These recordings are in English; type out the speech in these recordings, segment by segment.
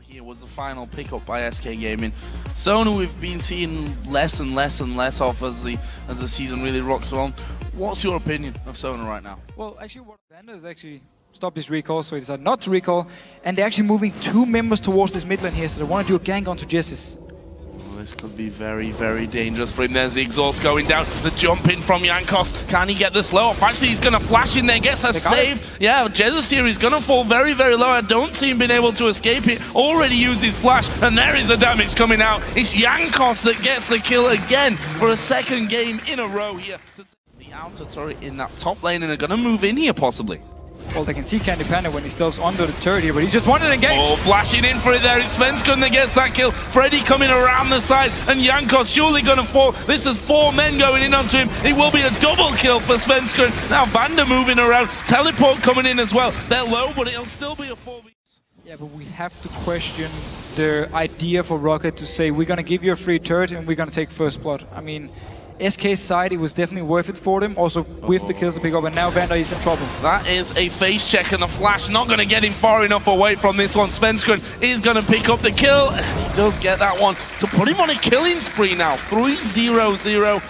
Here was the final pickup by SK Gaming. Sona we've been seeing less and less of as the season really rocks along. What's your opinion of Sona right now? Well, actually, what Vander is actually stopped his recall, so he decided not to recall, and they're actually moving 2 members towards this mid lane here, so they want to do a gank onto Jessis. This could be very, very dangerous for him. There's the exhaust going down. The jump in from Jankos. Can he get the slow off? Actually, he's going to flash in there. Gets a save. Yeah, Jesus here is going to fall very, very low. I don't see him being able to escape it. Already used his flash, and there is the damage coming out. It's Jankos that gets the kill again for a second game in a row here. The outer turret in that top lane, and they're going to move in here possibly. Well, they can see Candy Panda when he steps under the turret here, but he just wanted to engage. Oh, flashing in for it there. It's Svenskun that gets that kill. Freddy coming around the side, and Jankos surely going to fall. This is 4 men going in onto him. It will be a double kill for Svenskun. Now Vander moving around. Teleport coming in as well. They're low, but it'll still be a 4v. Yeah, but we have to question the idea for Roccat to say, we're going to give you a free turret and we're going to take first blood. I mean, SK's side, it was definitely worth it for them, also with the kills to pick up, and now Vander is in trouble. That is a face check, and the flash not going to get him far enough away from this one. Svenskun is going to pick up the kill, and he does get that one to put him on a killing spree now. 3-0-0,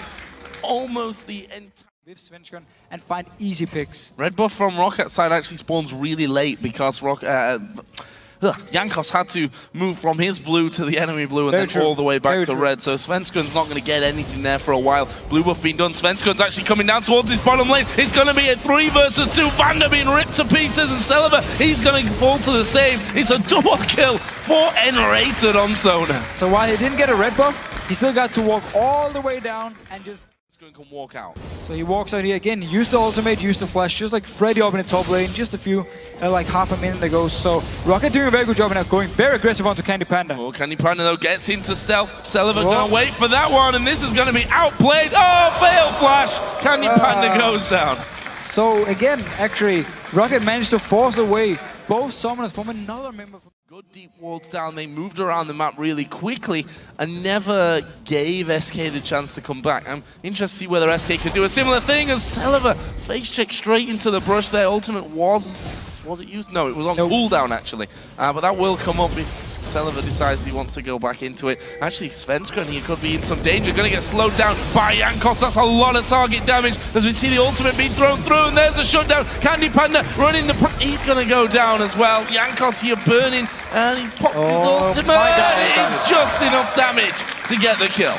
almost the entire... With Svenskun and find easy picks. Red buff from Rockat's side actually spawns really late because Jankos had to move from his blue to the enemy blue and then all the way back to red. So Svenskun's not going to get anything there for a while. Blue buff being done. Svenskun's actually coming down towards his bottom lane. It's going to be a 3 versus 2. Vander being ripped to pieces, and Celiva, he's going to fall to the same. It's a double kill for Enrated on Sona. So while he didn't get a red buff, he still got to walk all the way down and just... Can walk out. So he walks out here again, used the ultimate, used the flash, just like Freddy up in the top lane, just a few, like half a minute ago. So Roccat doing a very good job now, going very aggressive onto Candy Panda. Oh, Candy Panda though gets into stealth. Celiva gonna wait for that one, and this is gonna be outplayed. Oh, fail flash! Candy Panda goes down. So again, actually, Roccat managed to force away both summoners from another member. Good deep wards down. They moved around the map really quickly and never gave SK the chance to come back. I'm interested to see whether SK could do a similar thing as Celiva. Face check straight into the brush there. Ultimate was it used? No, it was on cooldown actually. But that will come up if Celiva decides he wants to go back into it. Actually, Svenskun here could be in some danger. Going to get slowed down by Jankos. That's a lot of target damage as we see the ultimate being thrown through, and there's a shutdown. Candy Panda running the... He's going to go down as well. Jankos here burning, and he's popped his ultimate. It's just enough damage to get the kill.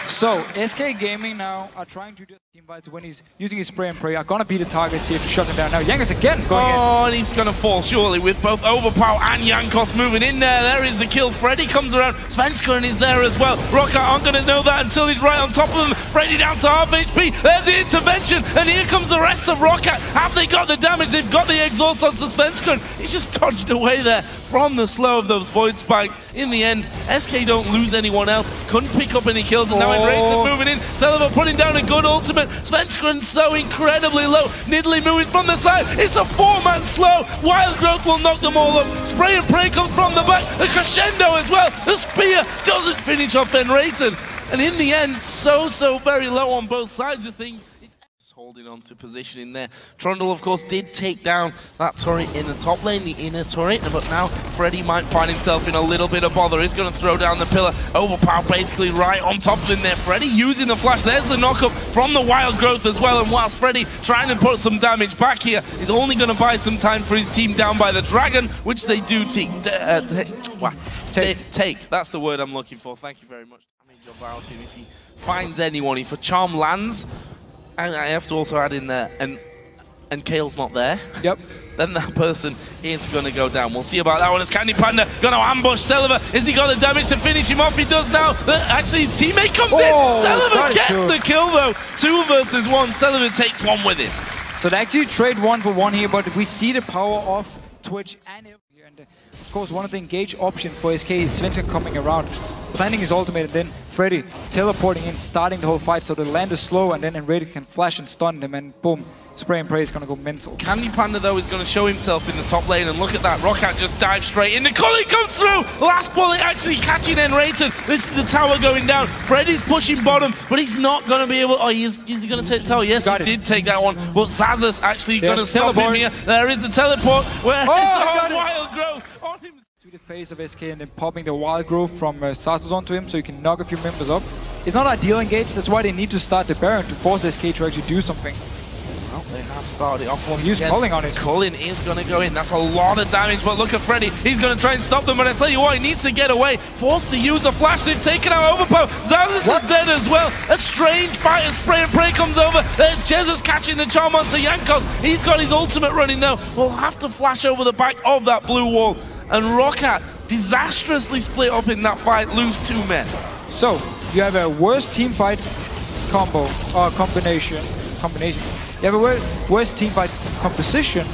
So, SK Gaming now are trying to do team fights when he's using his spray and pray. Are gonna be the targets here to shut him down. Now, Jankos again going in. Oh, and he's gonna fall surely with both Overpower and Jankos moving in there. There is the kill. Freddy comes around. Svenskun is there as well. Roccat aren't gonna know that until he's right on top of him. Freddy down to half HP. There's the intervention, and here comes the rest of Roccat. Have they got the damage? They've got the exhaust on Svenskun. He's just dodged away there from the slow of those void spikes. In the end, SK don't lose anyone else. Couldn't pick up any kills, and now Enrated moving in. Celiva putting down a good ultimate. Svenskun so incredibly low. Nidalee moving from the side. It's a 4-man slow. Wild Growth will knock them all up. Spray and pray comes from the back. The crescendo as well. The spear doesn't finish off Enrated. And in the end, so very low on both sides of things. Holding on to position in there. Trundle, of course, did take down that turret in the top lane, the inner turret, but now Freddy might find himself in a little bit of bother. He's going to throw down the pillar. Overpower basically right on top of him there. Freddy using the flash. There's the knockup from the Wild Growth as well, and whilst Freddy trying to put some damage back here, he's only going to buy some time for his team down by the Dragon, which they do take. That's the word I'm looking for. Thank you very much. Damage about him if he finds anyone. If a charm lands, and I have to also add in there, and Kale's not there. Yep. Then that person is going to go down. We'll see about that one as Candy Panda going to ambush Celiva. Has he got the damage to finish him off? He does now. Actually, his teammate comes in. Celiva gets the kill though. 2 versus 1. Celiva takes one with him. So they actually trade 1 for 1 here, but we see the power of Twitch and here. And of course, one of the engage options for SK is Svenskun coming around, planting his ultimate, and then Freddy teleporting in, starting the whole fight. So the land is slow, and then Enrated can flash and stun them, and boom, spray and pray is going to go mental. Candy Panda, though, is going to show himself in the top lane, and look at that. Roccat just dives straight in. The Cully comes through. Last bullet actually catching Enrated. This is the tower going down. Freddy's pushing bottom, but he's not going to be able... Oh, is he going to take the tower? Yes, he did take that one. But Zazas actually going to stop him here. There is a teleport. Where is the Wild Growth on him? To the face. phase of SK and then popping the wild growth from Sartos onto him so you can knock a few members up. It's not ideal engage, that's why they need to start the Baron to force SK to actually do something. Well, they have started off once He's culling on it. Culling is going to go in. That's a lot of damage, but look at Freddy. He's going to try and stop them, but I tell you what, he needs to get away. Forced to use the flash. They've taken out Overpower. Xaxis is dead as well. A strange fight as Spray and Pray comes over. There's Jesus catching the charm onto Jankos. He's got his ultimate running now. We'll have to flash over the back of that blue wall. And Roccat disastrously split up in that fight, lose 2 men. So, you have a worst team fight combo, or combination. You have a worst team fight composition,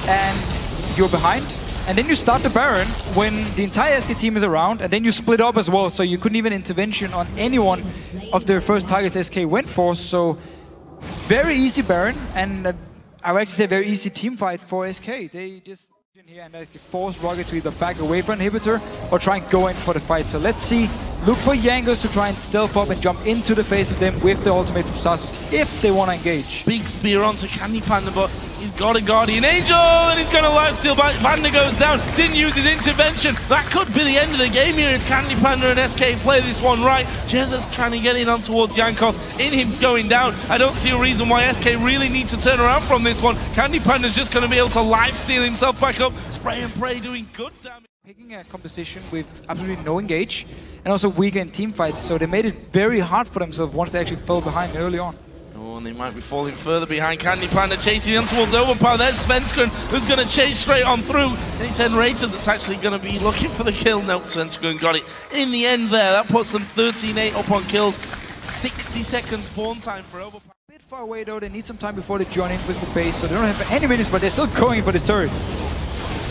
and you're behind. And then you start the Baron when the entire SK team is around, and then you split up as well, so you couldn't even intervention on any one of the first targets SK went for. So, very easy Baron, and I would actually say very easy team fight for SK. They just in here and they force Roccat to either back away from inhibitor or try and go in for the fight. So let's see. Look for Jankos to try and stealth up and jump into the face of them with the ultimate from Sartos if they want to engage. Big spear onto Candy Panda, but he's got a Guardian Angel and he's going to lifesteal back. Vanda goes down, didn't use his intervention. That could be the end of the game here if Candy Panda and SK play this one right. Jesus trying to get in on towards Jankos. Inhib's going down. I don't see a reason why SK really need to turn around from this one. Candy Panda's just going to be able to lifesteal himself back up. Spray and Pray doing good damage. Picking a composition with absolutely no engage and also weaker in team fights, so they made it very hard for themselves once they actually fell behind early on. Oh, and they might be falling further behind. Candy Panda chasing on towards Overpower. There's Svenskeren who's going to chase straight on through. They said Rated that's actually going to be looking for the kill. No, Svenskeren got it in the end there. That puts them 13-8 up on kills. 60 seconds spawn time for Overpower. A bit far away though, they need some time before they join in with the base, so they don't have any minutes, but they're still going for this turret.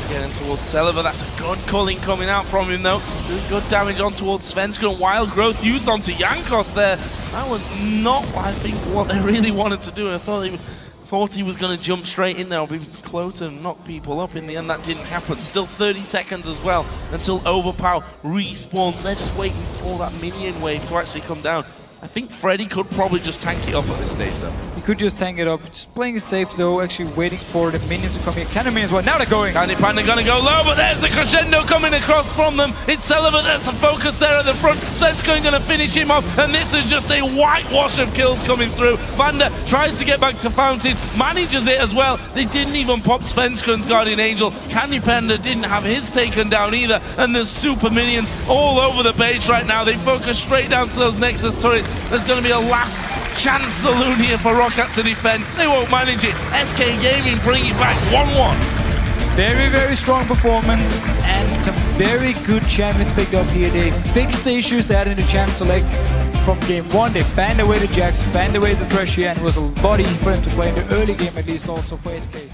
Getting towards Celeber, that's a good culling coming out from him though. Doing good damage on towards Svenskeren. Wild growth used onto Jankos there. That was not, I think, what they really wanted to do. I thought he was going to jump straight in there or be close and knock people up. In the end, that didn't happen. Still 30 seconds as well until Overpower respawns. They're just waiting for that minion wave to actually come down. I think Freddy could probably just tank it up at this stage though. He could just tank it up. Just playing it safe though, actually waiting for the minions to come here. Cannon minions, well now they're going. Candy Panda gonna go low, but there's a crescendo coming across from them. It's Sullivan that's a focus there at the front. Svenskeren gonna finish him off, and this is just a whitewash of kills coming through. Vanda tries to get back to Fountain, manages it as well. They didn't even pop Svenskeren's Guardian Angel. Candy Panda didn't have his taken down either, and there's super minions all over the base right now. They focus straight down to those Nexus turrets. There's going to be a last chance saloon here for Roccat to defend. They won't manage it. SK Gaming bring it back 1-1. Very, very strong performance and some very good champions picked up here. They fixed the issues they had in the champ select from game 1. They banned away the Jax, banned away the Thresh here, and it was a lot easier for them to play in the early game at least also for SK.